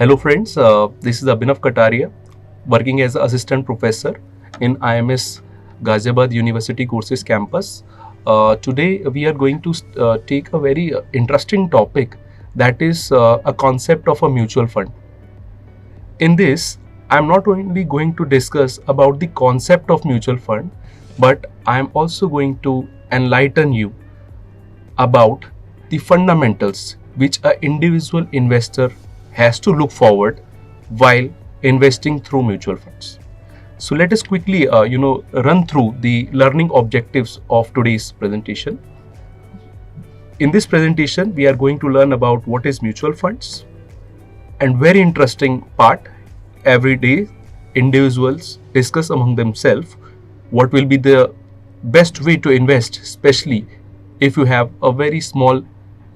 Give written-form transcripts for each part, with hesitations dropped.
Hello friends, this is Abhinav Kataria, working as an assistant professor in IMS Ghaziabad University Courses campus. Today we are going to take a very interesting topic, that is a concept of a mutual fund. In this, I am not only going to discuss about the concept of mutual fund, but I am also going to enlighten you about the fundamentals which an individual investor has to look forward while investing through mutual funds. So let us quickly run through the learning objectives of today's presentation. In this presentation, we are going to learn about what is mutual funds, and very interesting part, every day individuals discuss among themselves what will be the best way to invest, especially if you have a very small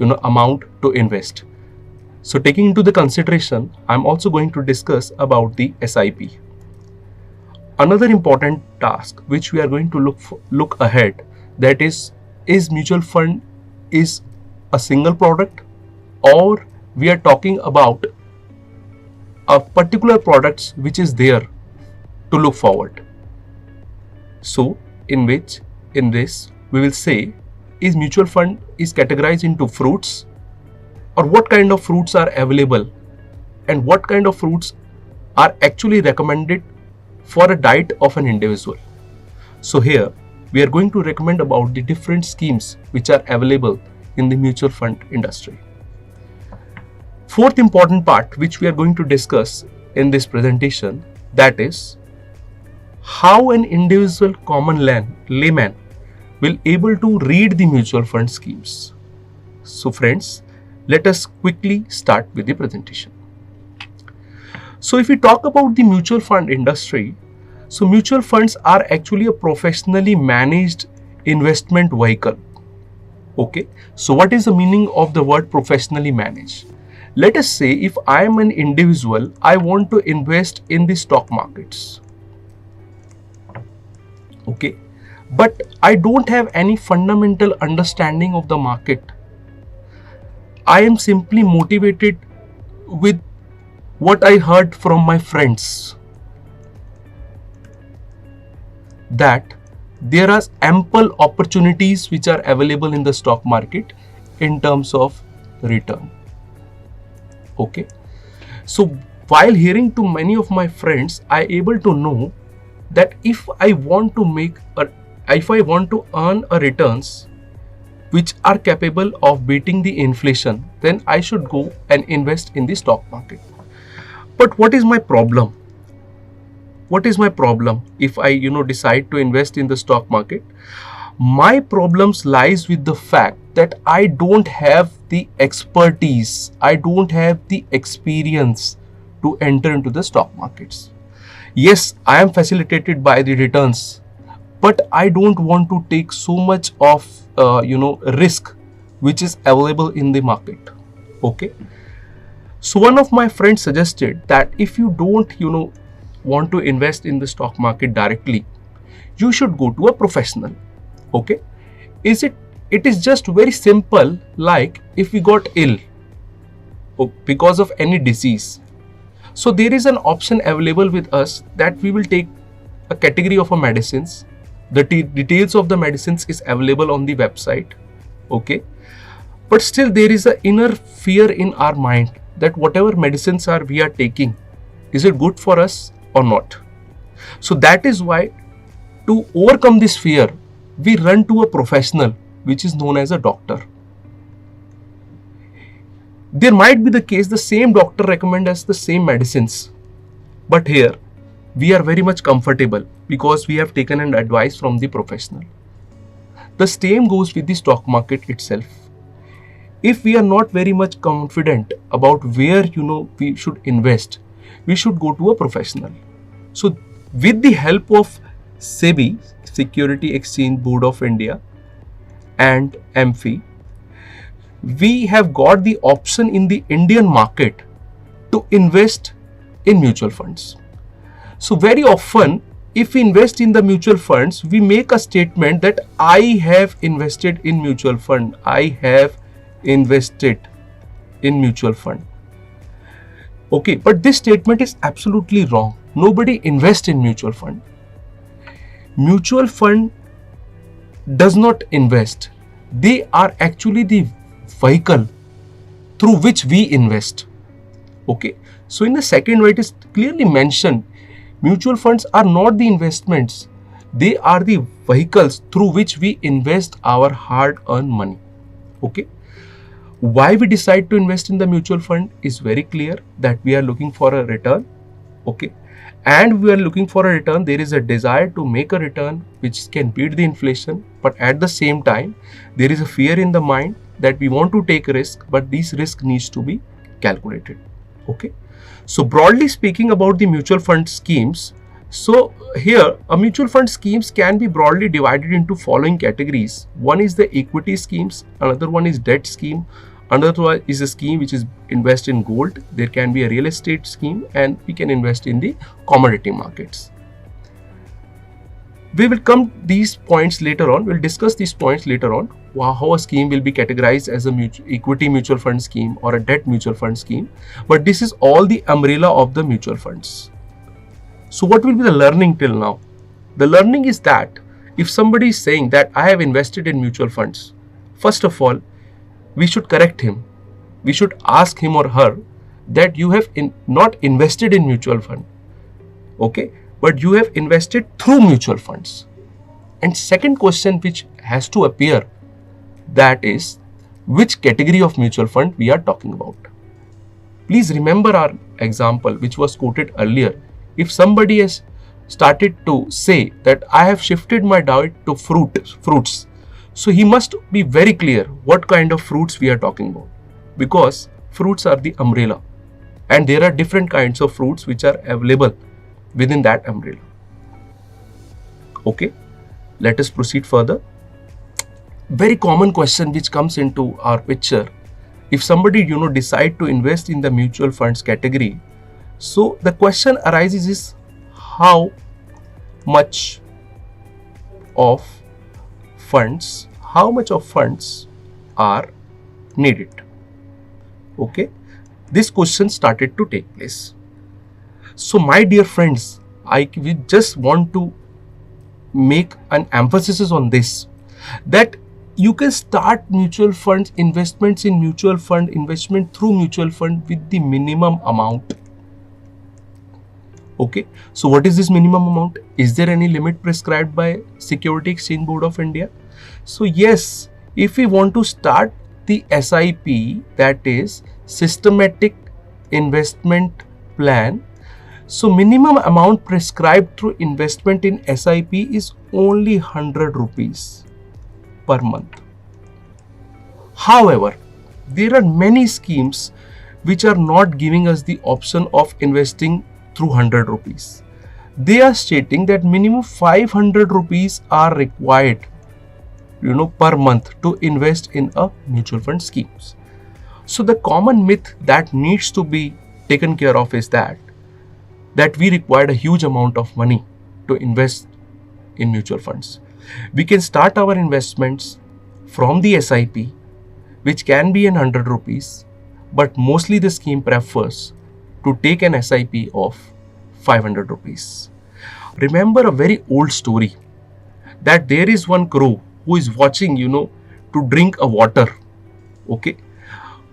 amount to invest. So taking into the consideration, I'm also going to discuss about the SIP. Another important task which we are going to look ahead, that is mutual fund is a single product, or we are talking about a particular products which is there to look forward. So in this we will say, is mutual fund is categorized into fruits, or what kind of fruits are available and what kind of fruits are actually recommended for a diet of an individual. So here we are going to recommend about the different schemes which are available in the mutual fund industry. Fourth important part which we are going to discuss in this presentation, that is how an individual common layman will able to read the mutual fund schemes. So friends, let us quickly start with the presentation. So if we talk about the mutual fund industry, so mutual funds are actually a professionally managed investment vehicle. Okay, so what is the meaning of the word professionally managed? Let us say if I am an individual, I want to invest in the stock markets. Okay, but I don't have any fundamental understanding of the market. I am simply motivated with what I heard from my friends, that there are ample opportunities which are available in the stock market in terms of return. Okay, so while hearing to many of my friends, I able to know that if I want to earn a returns which are capable of beating the inflation, then I should go and invest in the stock market. But what is my problem? What is my problem if I decide to invest in the stock market? My problems lies with the fact that I don't have the expertise, I don't have the experience to enter into the stock markets. Yes, I am facilitated by the returns, but I don't want to take so much of risk which is available in the market. Okay, so one of my friends suggested that if you don't want to invest in the stock market directly, you should go to a professional. Okay, it is just very simple, like if we got ill because of any disease, so there is an option available with us that we will take a category of a medicines. The details of the medicines is available on the website. Okay, but still there is an inner fear in our mind that whatever medicines we are taking, is it good for us or not? So that is why, to overcome this fear, we run to a professional which is known as a doctor. There might be the case the same doctor recommend us the same medicines, but here we are very much comfortable because we have taken an advice from the professional. The same goes with the stock market itself. If we are not very much confident about where we should invest, we should go to a professional. So with the help of SEBI, Security Exchange Board of India, and AMFI, we have got the option in the Indian market to invest in mutual funds. So very often, if we invest in the mutual funds, we make a statement that I have invested in mutual fund. I have invested in mutual fund. Okay, but this statement is absolutely wrong. Nobody invests in mutual fund. Mutual fund does not invest. They are actually the vehicle through which we invest. Okay, so in the second way, it is clearly mentioned mutual funds are not the investments, they are the vehicles through which we invest our hard earned money. Okay, why we decide to invest in the mutual fund is very clear, that we are looking for a return. Okay, and we are looking for a return, there is a desire to make a return which can beat the inflation, but at the same time there is a fear in the mind that we want to take risk, but this risk needs to be calculated. Okay, so broadly speaking about the mutual fund schemes, so here a mutual fund schemes can be broadly divided into following categories. One is the equity schemes, another one is debt scheme, another one is a scheme which is invest in gold, there can be a real estate scheme, and we can invest in the commodity markets. We will come these points later on, we'll discuss these points later on, how a scheme will be categorized as a equity mutual fund scheme or a debt mutual fund scheme, but this is all the umbrella of the mutual funds. So what will be the learning till now? The learning is that if somebody is saying that I have invested in mutual funds, first of all, we should correct him. We should ask him or her that you have not invested in mutual fund, okay, but you have invested through mutual funds. And second question which has to appear, that is which category of mutual fund we are talking about. Please remember our example which was quoted earlier. If somebody has started to say that I have shifted my diet to fruits, so he must be very clear what kind of fruits we are talking about, because fruits are the umbrella and there are different kinds of fruits which are available within that umbrella. Okay, let us proceed further. Very common question which comes into our picture, if somebody decide to invest in the mutual funds category, so the question arises is how much of funds are needed. Okay, this question started to take place. So my dear friends, we just want to make an emphasis on this, that you can start mutual funds investments in mutual fund investment through mutual fund with the minimum amount. Okay, so what is this minimum amount? Is there any limit prescribed by Security Exchange Board of India? So yes, if we want to start the SIP, that is systematic investment plan, so minimum amount prescribed through investment in SIP is only 100 rupees per month. However, there are many schemes which are not giving us the option of investing through 100 rupees. They are stating that minimum 500 rupees are required per month to invest in a mutual fund schemes. So the common myth that needs to be taken care of is that we require a huge amount of money to invest in mutual funds. We can start our investments from the SIP, which can be 100 rupees, but mostly the scheme prefers to take an SIP of 500 rupees. Remember a very old story, that there is one crow who is watching, to drink a water. Okay,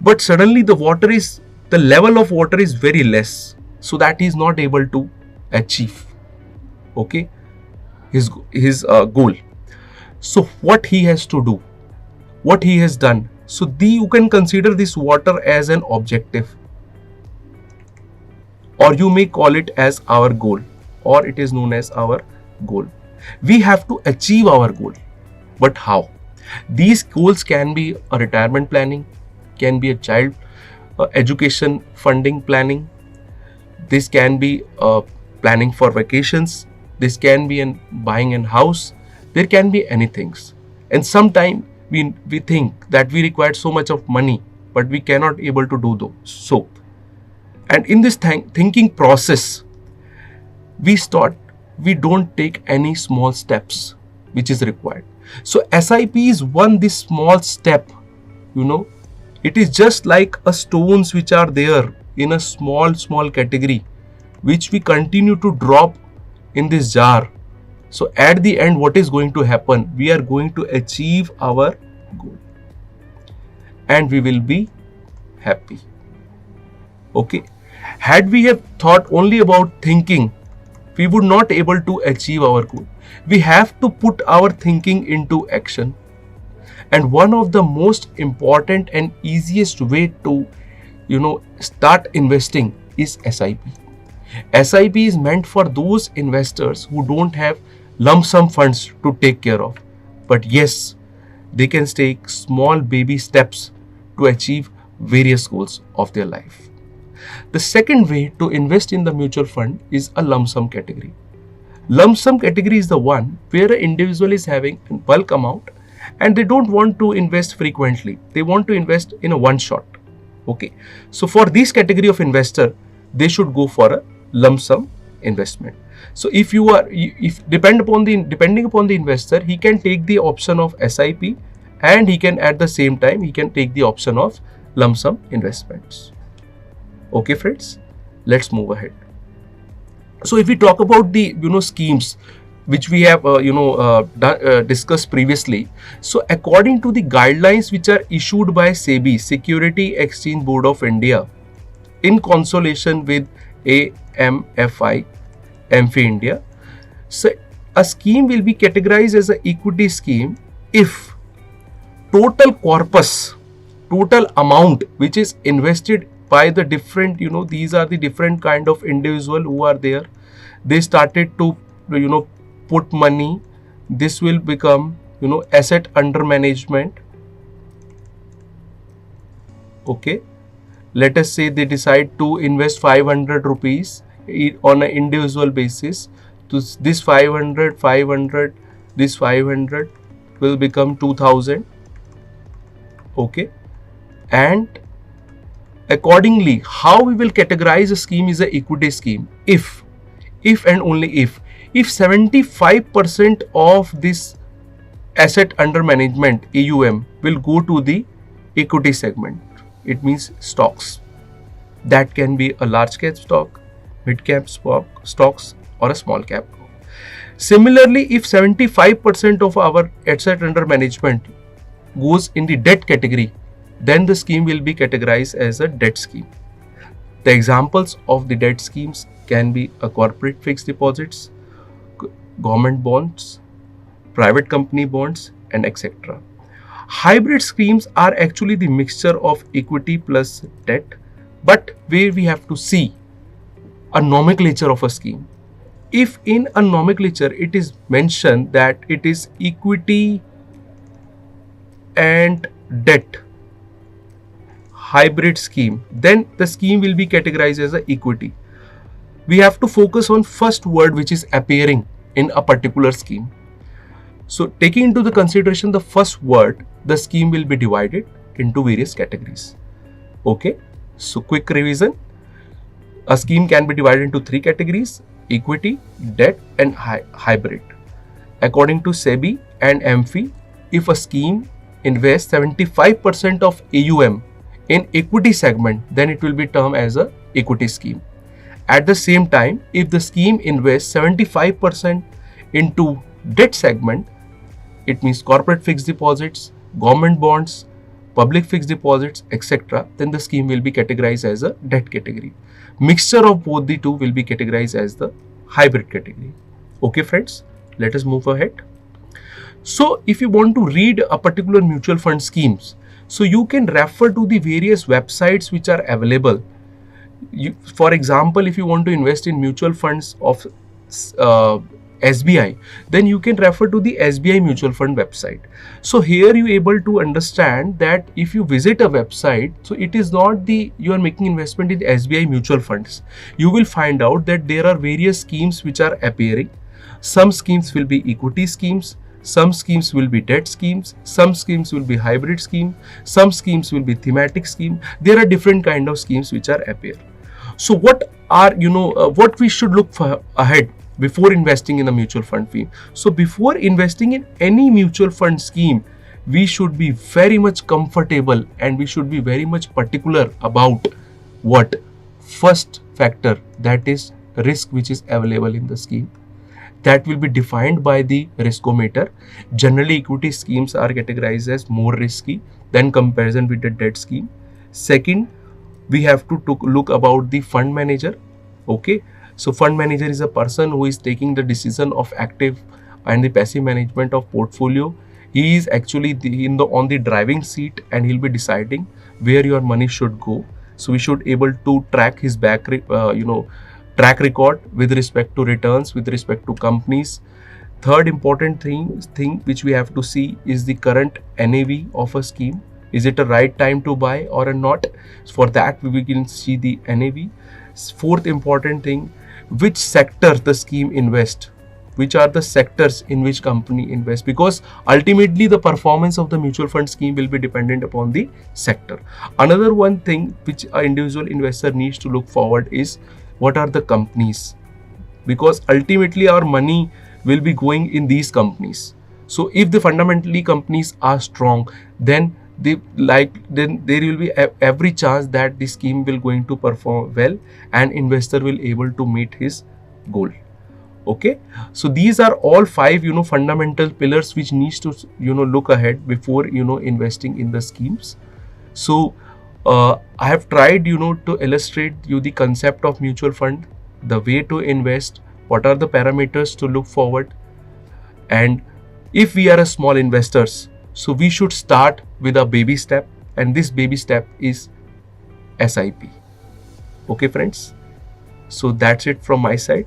but suddenly the level of water is very less, so that he is not able to achieve, okay, his goal. So what he has to do, what he has done, so you can consider this water as an objective, or you may call it as our goal, or it is known as our goal. We have to achieve our goal, but how? These goals can be a retirement planning, can be a child education funding planning, this can be planning for vacations, this can be buying a house, there can be anything. And sometimes we think that we require so much of money, but we cannot able to do so. And in this thinking process, we don't take any small steps which is required. So SIP is this small step, it is just like a stones which are there in a small category, which we continue to drop in this jar. So at the end, what is going to happen? We are going to achieve our goal and we will be happy. Okay. Had we have thought only about thinking, we would not able to achieve our goal. We have to put our thinking into action. And one of the most important and easiest way to, start investing is SIP. SIP is meant for those investors who don't have lump sum funds to take care of. But yes, they can take small baby steps to achieve various goals of their life. The second way to invest in the mutual fund is a lump sum category. Lump sum category is the one where an individual is having a bulk amount and they don't want to invest frequently. They want to invest in a one shot. Okay. So for this category of investor, they should go for a lump sum investment. So if depending upon the investor, he can take the option of SIP and he can at the same time, he can take the option of lump sum investments. Okay, friends, let's move ahead. So if we talk about the, schemes which we have, discussed previously. So according to the guidelines which are issued by SEBI, Security Exchange Board of India, in consultation with AMFI, India, so a scheme will be categorized as an equity scheme if total corpus, total amount which is invested by the different, these are the different kind of individual who are there. They started to, put money. This will become, asset under management. Okay. Let us say they decide to invest 500 rupees on an individual basis. To this 500, this 500 will become 2000. Okay. And accordingly, how we will categorize a scheme is an equity scheme if and only if 75% of this asset under management AUM will go to the equity segment. It means stocks. That can be a large cap stock, mid cap stocks, or a small cap. Similarly, if 75% of our asset under management goes in the debt category, then the scheme will be categorized as a debt scheme. The examples of the debt schemes can be a corporate fixed deposits, government bonds, private company bonds, and etc. Hybrid schemes are actually the mixture of equity plus debt, but where we have to see a nomenclature of a scheme. If in a nomenclature it is mentioned that it is equity and debt hybrid scheme, then the scheme will be categorized as an equity. We have to focus on first word which is appearing in a particular scheme. So taking into the consideration the first word, the scheme will be divided into various categories. Okay, so quick revision. A scheme can be divided into three categories: equity, debt, and hybrid. According to SEBI and AMFI, if a scheme invests 75% of AUM in equity segment, then it will be termed as a equity scheme. At the same time, if the scheme invests 75% into debt segment, it means corporate fixed deposits, government bonds, public fixed deposits, etc., then the scheme will be categorized as a debt category. Mixture of both the two will be categorized as the hybrid category. Okay, friends, let us move ahead. So if you want to read a particular mutual fund schemes, so you can refer to the various websites which are available. For example, if you want to invest in mutual funds of SBI, then you can refer to the SBI mutual fund website. So here you able to understand that if you visit a website, so it is not you are making investment in SBI mutual funds. You will find out that there are various schemes which are appearing. Some schemes will be equity schemes, some schemes will be debt schemes, some schemes will be hybrid scheme, some schemes will be thematic scheme. There are different kind of schemes which are appear. So what are what we should look for ahead before investing in a mutual fund scheme? So before investing in any mutual fund scheme, we should be very much comfortable and we should be very much particular about what first factor, that is risk which is available in the scheme. That will be defined by the riskometer. Generally, equity schemes are categorized as more risky than comparison with the debt scheme. Second, we have to look about the fund manager. Okay, so fund manager is a person who is taking the decision of active and the passive management of portfolio. He is actually on the driving seat, and he'll be deciding where your money should go. So we should able to track his track record with respect to returns, with respect to companies. Third important thing which we have to see is the current NAV of a scheme. Is it a right time to buy or a not? For that, we can see the NAV. Fourth important thing, which sector the scheme invest, which are the sectors in which company invest, because ultimately the performance of the mutual fund scheme will be dependent upon the sector. Another one thing which an individual investor needs to look forward is what are the companies, because ultimately our money will be going in these companies. So if the fundamentally companies are strong, then there will be every chance that the scheme will going to perform well and investor will able to meet his goal. Okay, so these are all 5 fundamental pillars which needs to look ahead before investing in the schemes. So I have tried to illustrate you the concept of mutual fund, the way to invest, what are the parameters to look forward, and if we are a small investors, so we should start with a baby step, and this baby step is SIP. Okay friends, so that's it from my side.